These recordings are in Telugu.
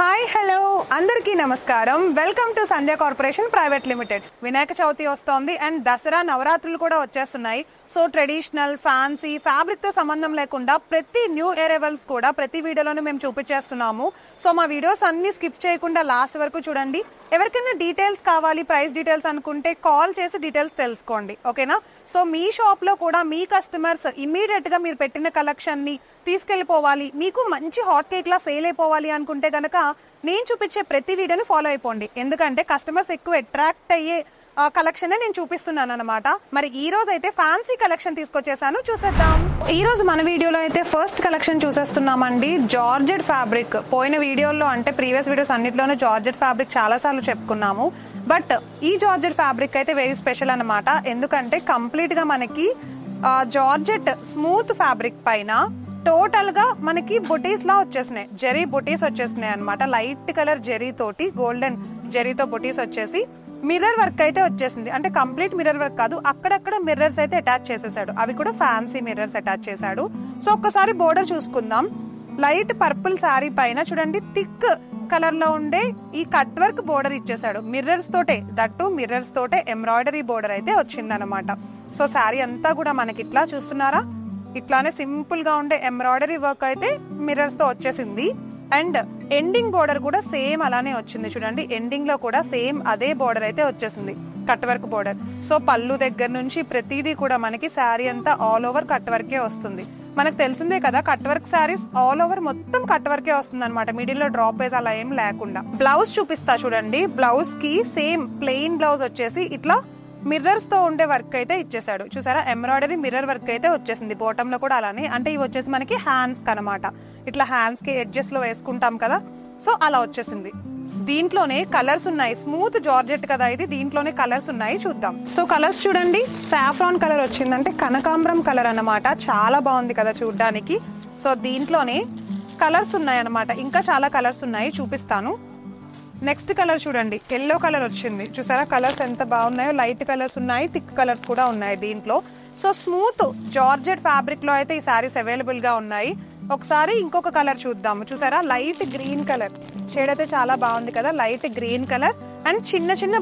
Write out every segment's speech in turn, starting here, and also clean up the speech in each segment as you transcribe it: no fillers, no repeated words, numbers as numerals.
హాయ్ హలో అందరికీ నమస్కారం. Welcome to Sandhya corporation private limited. Vinayaka Chavithi వస్తోంది అండ్ దసరా నవరాత్రులు కూడా వచ్చేస్తున్నాయి. సో ట్రెడిషనల్ ఫ్యాన్సీ ఫ్యాబ్రిక్ తో సంబంధం లేకుండా ప్రతి న్యూ అరైవల్స్ కూడా ప్రతి వీడియోలోనూ మేము చూపించేస్తున్నాము. సో మా వీడియోస్ అన్ని స్కిప్ చేయకుండా లాస్ట్ వరకు చూడండి. ఎవరికైనా డీటెయిల్స్ కావాలి, ప్రైస్ డీటెయిల్స్ అనుకుంటే కాల్ చేసి డీటెయిల్స్ తెలుసుకోండి, ఓకేనా? సో మీ షాప్ లో కూడా మీ కస్టమర్స్ ఇమ్మీడియట్ గా మీరు పెట్టిన కలెక్షన్ ని తీసుకెళ్లిపోవాలి, మీకు మంచి హాట్ కేక్ లా సేల్ అయిపోవాలి అనుకుంటే గనక నేను చూపించే ప్రతి వీడియోని ఫాలో అయిపోండి. ఎందుకంటే కస్టమర్స్ ఎక్కువ అట్రాక్ట్ అయ్యే కలెక్షన్ నేను చూపిస్తున్నాను అనమాట. మరి ఈ రోజు అయితే ఫ్యాన్సీ కలెక్షన్ తీసుకొచ్చేసాను, చూసేద్దాం. ఈ రోజు మన వీడియోలో అయితే ఫస్ట్ కలెక్షన్ చూసేస్తున్నామండి. Georgette fabric. పోయిన వీడియోలో అంటే ప్రీవియస్ వీడియోస్ అన్నిట్లోనూ జార్జెట్ ఫ్యాబ్రిక్ చాలా సార్లు చెప్పుకున్నాము. బట్ ఈ జార్జెట్ ఫ్యాబ్రిక్ అయితే వెరీ స్పెషల్ అనమాట. ఎందుకంటే కంప్లీట్ గా మనకి జార్జెట్ స్మూత్ ఫ్యాబ్రిక్ పైన టోటల్ గా మనకి బుటీస్ లా వచ్చేసినాయి, జెరీ బుటీస్ వచ్చేసినాయి అనమాట. లైట్ కలర్ జెరీ తోటి, గోల్డెన్ జెరీతో బుటీస్ వచ్చేసి మిర్రర్ వర్క్ అయితే వచ్చేసింది. అంటే కంప్లీట్ మిర్రర్ వర్క్ కాదు, అక్కడక్కడ మిర్రర్స్ అయితే అటాచ్ చేసేసాడు. అవి కూడా ఫ్యాన్సీ మిర్రర్స్ అటాచ్ చేశాడు. సో ఒక్కసారి బోర్డర్ చూసుకుందాం. లైట్ పర్పుల్ శారీ పైన చూడండి థిక్ కలర్ లో ఉండే ఈ కట్ వర్క్ బోర్డర్ ఇచ్చేసాడు. మిర్రర్స్ తోటే, దట్టు మిర్రర్స్ తోటే ఎంబ్రాయిడరీ బోర్డర్ అయితే వచ్చింది అనమాట. సో శారీ అంతా కూడా మనకి ఇట్లా చూస్తున్నారా, ఇట్లానే సింపుల్ గా ఉండే ఎంబ్రాయిడరీ వర్క్ అయితే మిర్రర్స్ తో వచ్చేసింది. అండ్ ఎండింగ్ బోర్డర్ కూడా సేమ్ అలానే వచ్చింది చూడండి. ఎండింగ్ లో కూడా సేమ్ అదే బోర్డర్ అయితే వచ్చేసింది, కట్ వర్క్ బోర్డర్. సో పళ్ళు దగ్గర నుంచి ప్రతిదీ కూడా మనకి శారీ అంతా ఆల్ ఓవర్ కట్ వర్కే వస్తుంది. మనకు తెలిసిందే కదా, cut work saris all over మొత్తం కట్ వర్కే వస్తుంది అనమాట, మిడిల్ లో డ్రాప్ వేస్ అలా ఏం లేకుండా. బ్లౌజ్ చూపిస్తా చూడండి. బ్లౌజ్ కి సేమ్ ప్లెయిన్ బ్లౌజ్ వచ్చేసి ఇట్లా మిర్రర్స్ తో ఉండే వర్క్ అయితే ఇచ్చేసాడు. చూసారా, ఎంబ్రాయిడరీ మిర్రర్ వర్క్ అయితే వచ్చేసింది. బాటమ్ లో కూడా అలానే, అంటే ఇవి వచ్చేసి మనకి హ్యాండ్స్ కనమాట. ఇట్లా హ్యాండ్స్ కి ఎడ్జెస్ లో వేసుకుంటాం కదా, సో అలా వచ్చేసింది. దీంట్లోనే కలర్స్ ఉన్నాయి. స్మూత్ జార్జెట్ కదా ఇది, దీంట్లోనే కలర్స్ ఉన్నాయి, చూద్దాం. సో కలర్స్ చూడండి. సాఫ్రాన్ కలర్ వచ్చింది, అంటే కనకాంబరం కలర్ అన్నమాట. చాలా బాగుంది కదా చూడ్డానికి. సో దీంట్లోనే కలర్స్ ఉన్నాయి అన్నమాట. ఇంకా చాలా కలర్స్ ఉన్నాయి, చూపిస్తాను. నెక్స్ట్ కలర్ చూడండి, ఎల్లో కలర్ వచ్చింది. చూసారా కలర్స్ ఎంత బాగున్నాయో. లైట్ కలర్స్ ఉన్నాయి, థిక్ కలర్స్ కూడా ఉన్నాయి దీంట్లో. సో స్మూత్ జార్జెట్ ఫ్యాబ్రిక్ లో అయితే ఈ సారీస్ అవైలబుల్ గా ఉన్నాయి. ఒకసారి ఇంకొక కలర్ చూద్దాము. చూసారా, లైట్ గ్రీన్ కలర్ షేడ్ అయితే చాలా బాగుంది కదా, లైట్ గ్రీన్ కలర్. అండ్ చిన్న చిన్న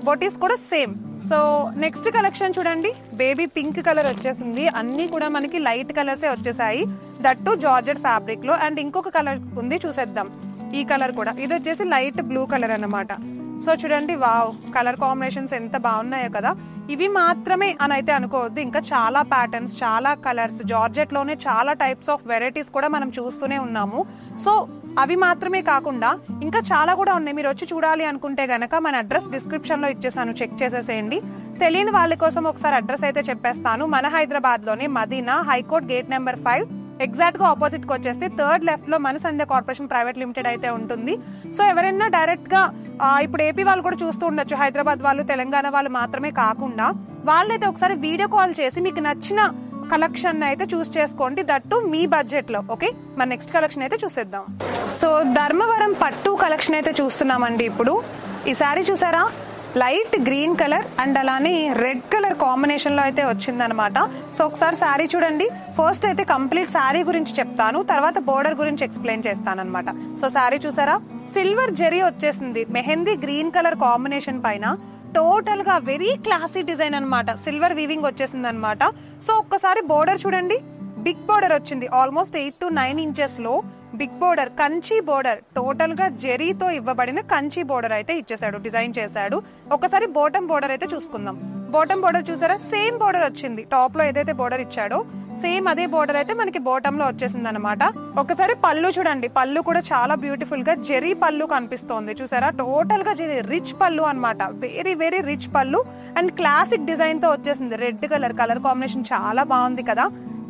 బొటీస్ కూడా సేమ్. సో నెక్స్ట్ కలెక్షన్ చూడండి, బేబీ పింక్ కలర్ వచ్చేసింది. అన్ని కూడా మనకి లైట్ కలర్సే వచ్చేసాయి, దట్టు జార్జెట్ ఫ్యాబ్రిక్ లో. అండ్ ఇంకొక కలర్ ఉంది, చూసేద్దాం. ఈ కలర్ కూడా, ఇది వచ్చేసి లైట్ బ్లూ కలర్ అన్నమాట. సో చూడండి, వావ్, కలర్ కాంబినేషన్స్ ఎంత బాగున్నాయో కదా. ఇవి మాత్రమే అని అయితే అనుకోవద్దు, ఇంకా చాలా ప్యాటర్న్స్, చాలా కలర్స్. జార్జెట్ లోనే చాలా టైప్స్ ఆఫ్ వెరైటీస్ కూడా మనం చూస్తూనే ఉన్నాము. సో అవి మాత్రమే కాకుండా ఇంకా చాలా కూడా ఉన్నాయి. మీరు వచ్చి చూడాలి అనుకుంటే గనక మన అడ్రస్ డిస్క్రిప్షన్ లో ఇచ్చేసాను, చెక్ చేసేసేయండి. తెలియని వాళ్ళ కోసం ఒకసారి అడ్రస్ అయితే చెప్పేస్తాను. మన హైదరాబాద్ లోనే Madina high court gate number 5 exact గా ఆపోజిట్ కి వచ్చేస్తే థర్డ్ లెఫ్ట్ లో మన సంధ్య కార్పొరేషన్ ప్రైవేట్ లిమిటెడ్ అయితే ఉంటుంది. సో ఎవరైనా డైరెక్ట్ గా ఇప్పుడు ఏపీ వాళ్ళు కూడా చూస్తూ ఉండొచ్చు, హైదరాబాద్ వాళ్ళు, తెలంగాణ వాళ్ళు మాత్రమే కాకుండా వాళ్ళైతే ఒకసారి వీడియో కాల్ చేసి మీకు నచ్చిన కలెక్షన్ అయితే చూస్ చేసుకోండి, దట్టు మీ బడ్జెట్ లో. ఓకే, మన నెక్స్ట్ కలెక్షన్ అయితే చూసేద్దాం. సో ధర్మవరం పట్టు కలెక్షన్ అయితే చూస్తున్నామండి. ఇప్పుడు ఈ సారీ చూసారా, లైట్ గ్రీన్ కలర్ అండ్ అలానే రెడ్ కలర్ కాంబినేషన్ లో అయితే వచ్చిందనమాట. సో ఒకసారి శారీ చూడండి. ఫస్ట్ అయితే కంప్లీట్ శారీ గురించి చెప్తాను, తర్వాత బోర్డర్ గురించి ఎక్స్ప్లెయిన్ చేస్తాను అనమాట. సో శారీ చూసారా, సిల్వర్ జెరీ వచ్చేసింది, మెహందీ గ్రీన్ కలర్ కాంబినేషన్ పైన. టోటల్ గా వెరీ క్లాసీ డిజైన్ అనమాట, సిల్వర్ వీవింగ్ వచ్చేసింది అనమాట. సో ఒక్కసారి బోర్డర్ చూడండి, బిగ్ బోర్డర్ వచ్చింది, ఆల్మోస్ట్ 8 to 9 ఇంచెస్ లో big border, Kanchi border. Total గా జెరీతో ఇవ్వబడిన కంచి బోర్డర్ అయితే ఇచ్చేసాడు, డిజైన్ చేశాడు. ఒకసారి బాటమ్ బోర్డర్ అయితే చూసుకుందాం. బాటమ్ బోర్డర్ చూసారా, సేమ్ బోర్డర్ వచ్చింది. టాప్ లో ఏదైతే బోర్డర్ ఇచ్చాడో సేమ్ అదే బోర్డర్ అయితే మనకి బాటమ్ లో వచ్చేసింది అనమాట. ఒకసారి పళ్ళు చూడండి, పళ్ళు కూడా చాలా బ్యూటిఫుల్ గా జెరీ పళ్ళు కనిపిస్తోంది. చూసారా, టోటల్ గా జెరీ రిచ్ పళ్ళు అనమాట, వెరీ వెరీ రిచ్ పళ్ళు. అండ్ క్లాసిక్ డిజైన్ తో వచ్చేసింది. రెడ్ కలర్ కాంబినేషన్ చాలా బాగుంది కదా,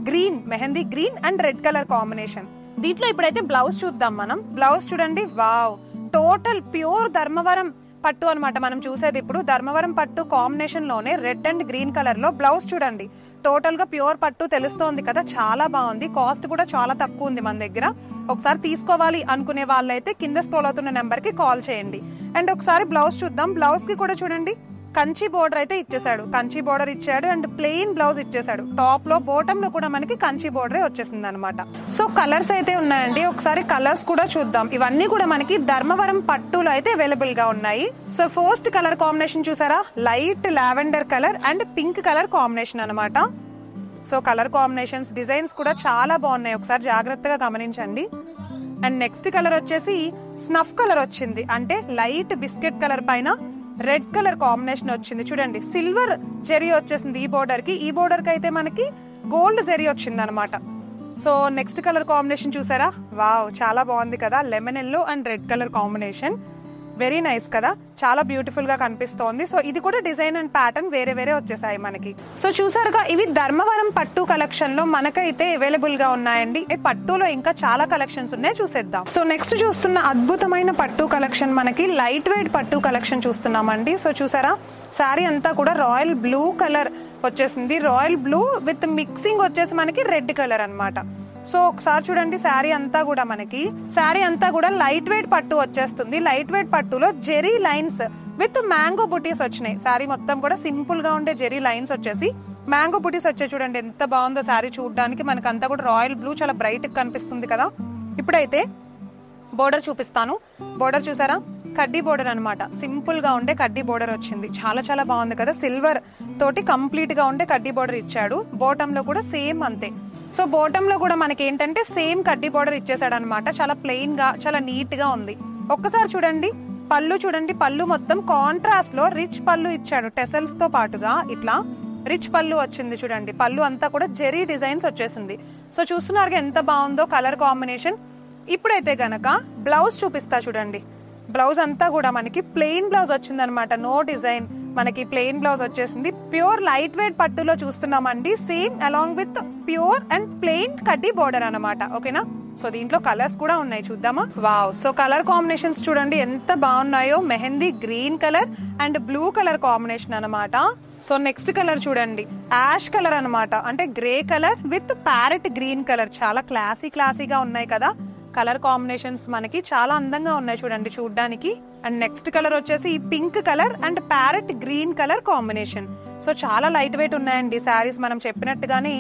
green, mehndi green and red colour combination. దీంట్లో ఇప్పుడైతే బ్లౌజ్ చూద్దాం మనం. బ్లౌజ్ చూడండి, వావ్, టోటల్ ప్యూర్ ధర్మవరం పట్టు అనమాట మనం చూసేది. ఇప్పుడు ధర్మవరం పట్టు కాంబినేషన్ లోనే రెడ్ అండ్ గ్రీన్ కలర్ లో బ్లౌజ్ చూడండి. టోటల్ గా ప్యూర్ పట్టు తెలుస్తోంది కదా, చాలా బాగుంది. కాస్ట్ కూడా చాలా తక్కువ ఉంది మన దగ్గర. ఒకసారి తీసుకోవాలి అనుకునే వాళ్ళైతే కింద స్క్రోల్ అవుతున్న నెంబర్ కి కాల్ చేయండి. అండ్ ఒకసారి బ్లౌజ్ చూద్దాం. బ్లౌజ్ కి కూడా చూడండి కంచి బోర్డర్ అయితే ఇచ్చేసాడు, కంచి బోర్డర్ ఇచ్చాడు అండ్ ప్లెయిన్ బ్లౌజ్ ఇచ్చేసాడు. టాప్ లో బాటమ్ లో కూడా మనకి కంచి బోర్డరే వచ్చేసింది అనమాట. సో కలర్స్ అయితే ఉన్నాయండి, ఒకసారి కలర్స్ కూడా చూద్దాం. ఇవన్నీ కూడా మనకి ధర్మవరం పట్టులో అయితే అవైలబుల్ గా ఉన్నాయి. సో ఫస్ట్ కలర్ కాంబినేషన్ చూసారా, light lavender colour and pink colour combination అనమాట. సో కలర్ కాంబినేషన్స్ డిజైన్స్ కూడా చాలా బాగున్నాయి, ఒకసారి జాగ్రత్తగా గమనించండి. అండ్ నెక్స్ట్ కలర్ వచ్చేసి స్నఫ్ కలర్ వచ్చింది, అంటే లైట్ బిస్కెట్ కలర్ పైన రెడ్ కలర్ కాంబినేషన్ వచ్చింది. చూడండి సిల్వర్ జెరీ వచ్చేసింది ఈ బోర్డర్ కి, ఈ బోర్డర్ కి అయితే మనకి గోల్డ్ జెరీ వచ్చింది అనమాట. సో నెక్స్ట్ కలర్ కాంబినేషన్ చూసారా, వావ్ చాలా బాగుంది కదా, lemon yellow and red colour combination, very nice కదా, చాలా బ్యూటిఫుల్ గా కనిపిస్తోంది. సో ఇది కూడా డిజైన్ అండ్ ప్యాటర్న్ వేరే వేరే వచ్చేసాయి మనకి. సో చూసారుగా, ఇవి ధర్మవరం పట్టు కలెక్షన్ లో మనకైతే అవైలబుల్ గా ఉన్నాయండి. పట్టులో ఇంకా చాలా కలెక్షన్స్ ఉన్నాయి, చూసేద్దాం. సో నెక్స్ట్ చూస్తున్న అద్భుతమైన పట్టు కలెక్షన్ మనకి లైట్ వెయిట్ పట్టు కలెక్షన్ చూస్తున్నామండి. సో చూసారా, శారీ అంతా కూడా రాయల్ బ్లూ కలర్ వచ్చేసింది, రాయల్ బ్లూ విత్ మిక్సింగ్ వచ్చేసి మనకి రెడ్ కలర్ అన్నమాట. సో ఒకసారి చూడండి, శారీ అంతా కూడా లైట్ వెయిట్ పట్టు వచ్చేస్తుంది. లైట్ వెయిట్ పట్టులో జెరీ లైన్స్ విత్ మ్యాంగో బుటీస్ వచ్చినాయి. శారీ మొత్తం కూడా సింపుల్ గా ఉండే జెరీ లైన్స్ వచ్చేసి మ్యాంగో బుటీస్ వచ్చాయి. చూడండి ఎంత బాగుందో శారీ చూడడానికి, మనకి అంతా కూడా రాయల్ బ్లూ చాలా బ్రైట్ కనిపిస్తుంది కదా. ఇప్పుడైతే బోర్డర్ చూపిస్తాను. బోర్డర్ చూసారా, కడ్డీ బోర్డర్ అనమాట, సింపుల్ గా ఉండే కడ్డీ బోర్డర్ వచ్చింది, చాలా చాలా బాగుంది కదా. సిల్వర్ తోటి కంప్లీట్ గా ఉండే కడ్డీ బోర్డర్ ఇచ్చాడు. బాటమ్ లో కూడా సేమ్ అంతే. సో బాటమ్ లో కూడా మనకి ఏంటంటే సేమ్ కడ్డీ బోర్డర్ ఇచ్చేసాడు అనమాట, చాలా ప్లెయిన్ గా చాలా నీట్ గా ఉంది. ఒక్కసారి చూడండి పళ్ళు, చూడండి పళ్ళు మొత్తం కాంట్రాస్ట్ లో రిచ్ పళ్ళు ఇచ్చాడు, టెసల్స్ తో పాటుగా ఇట్లా రిచ్ పళ్ళు వచ్చింది. చూడండి పళ్ళు అంతా కూడా జెరీ డిజైన్స్ వచ్చేసింది. సో చూస్తున్నారు ఎంత బాగుందో కలర్ కాంబినేషన్. ఇప్పుడైతే గనక బ్లౌజ్ చూపిస్తా చూడండి. బ్లౌజ్ అంతా కూడా మనకి ప్లెయిన్ బ్లౌజ్ వచ్చింది అనమాట, నో డిజైన్, మనకి ప్లెయిన్ బ్లౌజ్ వచ్చేసింది. ప్యూర్ లైట్ వెయిట్ పట్టులో చూస్తున్నామండి, same along with pure and plain కడ్డీ బోర్డర్ అనమాట. ఓకేనా, సో దీంట్లో కలర్స్ కూడా ఉన్నాయి, చూద్దామా. వావ్, సో కలర్ కాంబినేషన్స్ చూడండి ఎంత బాగున్నాయో, mehndi green colour and blue colour combination అనమాట. సో నెక్స్ట్ కలర్ చూడండి, యాష్ కలర్ అనమాట, అంటే grey colour with parrot green colour, చాలా క్లాసీగా ఉన్నాయి కదా. కలర్ కాంబినేషన్స్ మనకి చాలా అందంగా ఉన్నాయి చూడండి చూడడానికి. అండ్ నెక్స్ట్ కలర్ వచ్చేసి pink colour and parrot green colour combination. So చాలా లైట్ వెయిట్ ఉన్నాయండి శారీస్, మనం చెప్పినట్టుగానే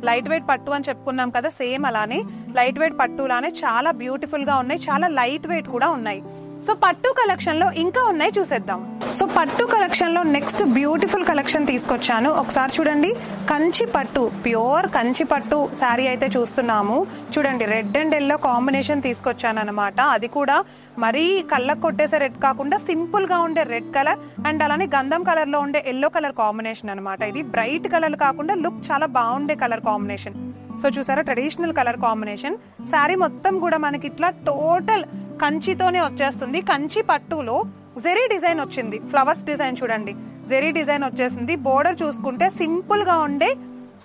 లైట్ వెయిట్ పట్టు అని చెప్పుకున్నాం కదా, సేమ్ అలానే లైట్ వెయిట్ పట్టులానే చాలా బ్యూటిఫుల్ గా ఉన్నాయి, చాలా లైట్ వెయిట్ కూడా ఉన్నాయి. సో పట్టు కలెక్షన్ లో ఇంకా ఉన్నాయి, చూసేద్దాం. సో పట్టు కలెక్షన్ లో నెక్స్ట్ బ్యూటిఫుల్ కలెక్షన్ తీసుకొచ్చాను, ఒకసారి చూడండి. కంచి పట్టు, ప్యూర్ కంచి పట్టు శారీ అయితే చూస్తున్నాము. చూడండి రెడ్ అండ్ ఎల్లో కాంబినేషన్ తీసుకొచ్చాను అనమాట, అది కూడా మరీ కళ్ళకు కొట్టేసే రెడ్ కాకుండా సింపుల్ గా ఉండే రెడ్ కలర్ అండ్ అలానే గంధం కలర్ లో ఉండే ఎల్లో కలర్ కాంబినేషన్ అనమాట. ఇది బ్రైట్ కలర్ కాకుండా లుక్ చాలా బాగుండే కలర్ కాంబినేషన్. సో చూసారా, ట్రెడిషనల్ కలర్ కాంబినేషన్. శారీ మొత్తం కూడా మనకి ఇట్లా టోటల్ కంచితోనే వచ్చేస్తుంది. కంచి పట్టులో జెరీ డిజైన్ వచ్చింది, ఫ్లవర్స్ డిజైన్ చూడండి, జెరీ డిజైన్ వచ్చేసింది. బోర్డర్ చూసుకుంటే సింపుల్ గా ఉండే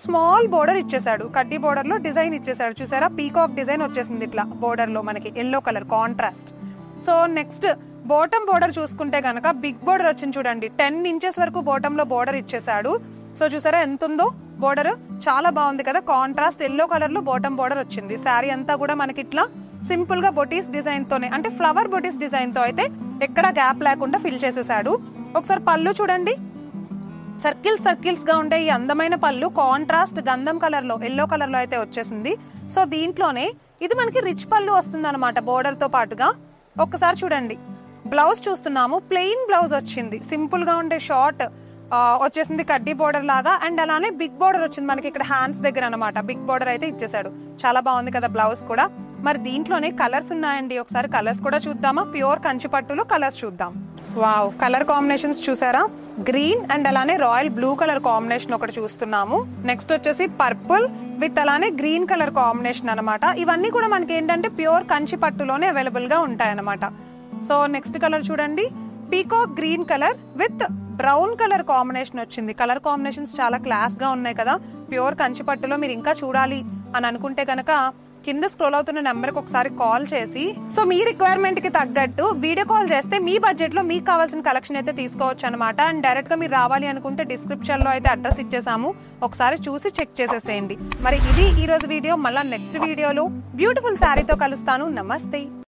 స్మాల్ బోర్డర్ ఇచ్చేసాడు, కడ్డీ బోర్డర్ లో డిజైన్ ఇచ్చేసాడు. చూసారా, పీకాక్ డిజైన్ వచ్చేసింది ఇట్లా బోర్డర్ లో మనకి yellow colour contrast. So next bottom border చూసుకుంటే గనక బిగ్ బోర్డర్ వచ్చింది చూడండి, 10 ఇంచెస్ వరకు బాటమ్ లో బోర్డర్ ఇచ్చేసాడు. సో చూసారా ఎంత ఉందో బోర్డర్, చాలా బాగుంది కదా. కాంట్రాస్ట్ ఎల్లో కలర్ లో బాటమ్ బోర్డర్ వచ్చింది. శారీ అంతా కూడా మనకి ఇట్లా సింపుల్ గా బొటీస్ డిజైన్ తోనే, అంటే ఫ్లవర్ బొటీస్ డిజైన్ తో అయితే ఎక్కడ గ్యాప్ లేకుండా ఫిల్ చేసేసాడు. ఒకసారి పళ్ళు చూడండి, సర్కిల్స్ గా ఉండే ఈ అందమైన పళ్ళు కాంట్రాస్ట్ గంధం కలర్ లో ఎల్లో కలర్ లో అయితే వచ్చేసింది. సో దీంట్లోనే ఇది మనకి రిచ్ పళ్ళు వస్తుంది అనమాట బోర్డర్ తో పాటుగా. ఒక్కసారి చూడండి బ్లౌజ్ చూస్తున్నాము, ప్లెయిన్ బ్లౌజ్ వచ్చింది, సింపుల్ గా ఉండే షార్ట్ వచ్చేసింది కడ్డీ బోర్డర్ లాగా. అండ్ అలానే బిగ్ బోర్డర్ వచ్చింది మనకి ఇక్కడ హ్యాండ్స్ దగ్గర అనమాట, బిగ్ బోర్డర్ అయితే ఇచ్చేసాడు. చాలా బాగుంది కదా బ్లౌజ్ కూడా. మరి దీంట్లోనే కలర్స్ ఉన్నాయండి, ఒకసారి కలర్స్ కూడా చూద్దామా. ప్యూర్ కంచి పట్టులో కలర్స్ చూద్దాం. వావ్, కలర్ కాంబినేషన్స్ చూసారా, గ్రీన్ అండ్ అలానే రాయల్ బ్లూ కలర్ కాంబినేషన్ ఒకటి చూస్తున్నాము. నెక్స్ట్ వచ్చేసి పర్పుల్ విత్ అలానే గ్రీన్ కలర్ కాంబినేషన్ అనమాట. ఇవన్నీ కూడా మనకి ఏంటంటే ప్యూర్ కంచి పట్టులోనే అవైలబుల్ గా ఉంటాయి అనమాట. సో నెక్స్ట్ కలర్ చూడండి, peacock green colour with brown colour combination వచ్చింది. కలర్ కాంబినేషన్స్ చాలా క్లాస్ గా ఉన్నాయి కదా. ప్యూర్ కంచి పట్టులో మీరు ఇంకా చూడాలి అని అనుకుంటే కనుక కింద స్క్రోల్ అవుతున్న నెంబర్కి ఒకసారి కాల్ చేసి, సో మీ రిక్వైర్మెంట్ కి తగ్గట్టు వీడియో కాల్ చేస్తే మీ బడ్జెట్ లో మీకు కావాల్సిన కలెక్షన్ అయితే తీసుకోవచ్చు అనమాట. అండ్ డైరెక్ట్ గా మీరు రావాలి అనుకుంటే డిస్క్రిప్షన్ లో అయితే అడ్రస్ ఇచ్చేసాము, ఒకసారి చూసి చెక్ చేసేసేయండి. మరి ఇది ఈ రోజు వీడియో. మళ్ళీ నెక్స్ట్ వీడియోలో బ్యూటిఫుల్ శారీతో కలుస్తాను. నమస్తే.